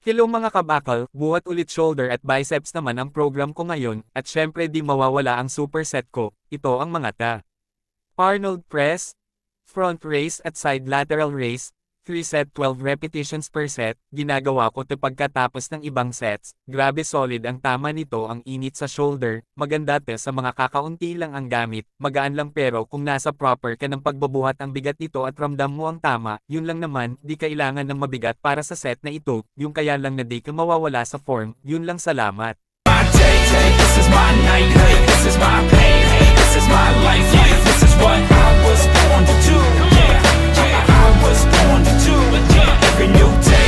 Hello mga kabakal, buhat ulit shoulder at biceps naman ang program ko ngayon, at syempre di mawawala ang superset ko, ito ang mga ta. Arnold press, front raise at side lateral raise, 3 set 12 repetitions per set, ginagawa ko pagkatapos ng ibang sets, grabe solid ang tama nito ang init sa shoulder, maganda sa mga kakaunti lang ang gamit, magaan lang pero kung nasa proper ka ng pagbabuhat ang bigat nito at ramdam mo ang tama, yun lang naman, di kailangan ng mabigat para sa set na ito, yung kaya lang na di ka mawawala sa form, yun lang salamat. This is my night, this is my pain, this is my life, this is what I was born to do, I was born to do, every new day.